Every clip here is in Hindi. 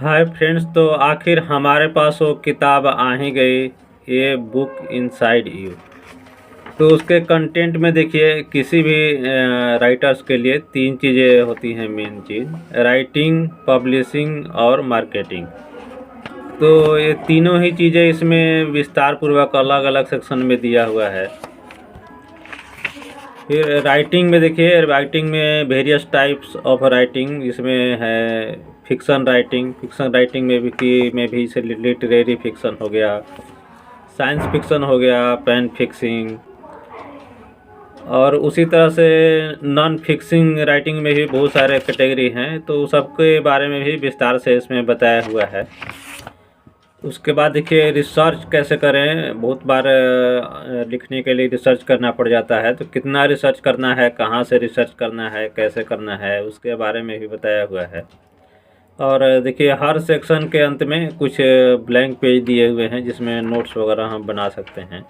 हाय फ्रेंड्स, तो आखिर हमारे पास वो किताब आ ही गई, ये बुक इनसाइड यू। तो उसके कंटेंट में देखिए, किसी भी राइटर्स के लिए तीन चीज़ें होती हैं मेन चीज़: राइटिंग, पब्लिशिंग और मार्केटिंग। तो ये तीनों ही चीज़ें इसमें विस्तार पूर्वक अलग अलग सेक्शन में दिया हुआ है। फिर राइटिंग में देखिए, राइटिंग में वेरियस टाइप्स ऑफ राइटिंग इसमें है। फिक्सन राइटिंग में भी से लिटरेरी फिक्सन हो गया, साइंस फिक्सन हो गया, पैन फिक्सिंग। और उसी तरह से नॉन फिक्सिंग राइटिंग में भी बहुत सारे कैटेगरी हैं, तो सबके बारे में भी विस्तार से इसमें बताया हुआ है। उसके बाद देखिए, रिसर्च कैसे करें। बहुत बार लिखने के लिए रिसर्च करना पड़ जाता है, तो कितना रिसर्च करना है, कहाँ से रिसर्च करना है, कैसे करना है, उसके बारे में भी बताया हुआ है। और देखिए, हर सेक्शन के अंत में कुछ ब्लैंक पेज दिए हुए हैं जिसमें नोट्स वगैरह हम बना सकते हैं।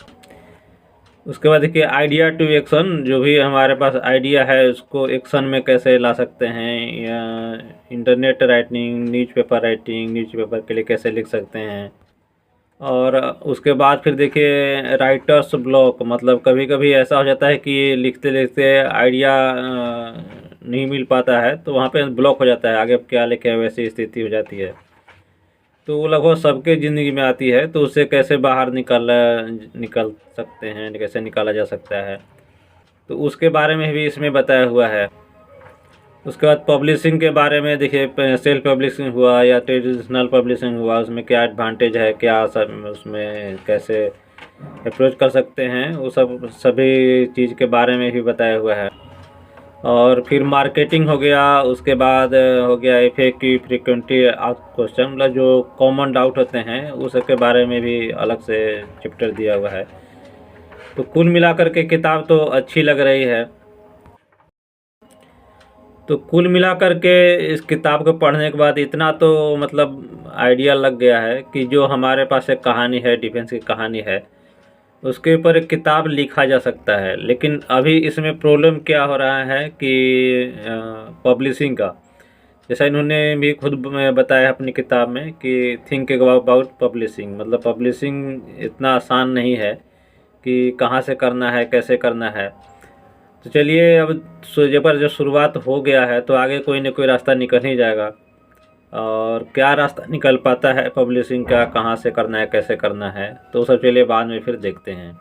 उसके बाद देखिए, आइडिया टू एक्शन। जो भी हमारे पास आइडिया है उसको एक्शन में कैसे ला सकते हैं, या इंटरनेट राइटिंग, न्यूज़पेपर के लिए कैसे लिख सकते हैं। और उसके बाद फिर देखिए, राइटर्स ब्लॉक। मतलब कभी कभी ऐसा हो जाता है कि लिखते लिखते आइडिया नहीं मिल पाता है, तो वहाँ पे ब्लॉक हो जाता है, आगे क्या लिखें वैसी स्थिति हो जाती है। तो वो लगभग सबके ज़िंदगी में आती है, तो उससे कैसे बाहर निकल सकते हैं, कैसे निकाला जा सकता है, तो उसके बारे में भी इसमें बताया हुआ है। उसके बाद पब्लिशिंग के बारे में देखिए, सेल्फ पब्लिशिंग हुआ या ट्रेडिशनल पब्लिशिंग हुआ, उसमें क्या एडवांटेज है, क्या सब उसमें कैसे अप्रोच कर सकते हैं, वो सब सभी चीज़ के बारे में भी बताया हुआ है। और फिर मार्केटिंग हो गया। उसके बाद हो गया FAQ, फ्रीक्वेंटली आस्क्ड क्वेश्चन, मतलब जो कॉमन डाउट होते हैं उस सब के बारे में भी अलग से चैप्टर दिया हुआ है। तो कुल मिलाकर के किताब तो अच्छी लग रही है। तो कुल मिलाकर के इस किताब को पढ़ने के बाद इतना तो मतलब आइडिया लग गया है कि जो हमारे पास एक कहानी है, डिफेंस की कहानी है, उसके ऊपर एक किताब लिखा जा सकता है। लेकिन अभी इसमें प्रॉब्लम क्या हो रहा है कि पब्लिशिंग का, जैसा इन्होंने भी खुद बताया अपनी किताब में कि थिंक अबाउट पब्लिशिंग, मतलब पब्लिशिंग इतना आसान नहीं है कि कहाँ से करना है, कैसे करना है। तो चलिए, अब जब शुरुआत हो गया है तो आगे कोई ना कोई रास्ता निकल ही जाएगा। और क्या रास्ता निकल पाता है पब्लिशिंग का, कहाँ से करना है, कैसे करना है, तो सब चलिए बाद में फिर देखते हैं।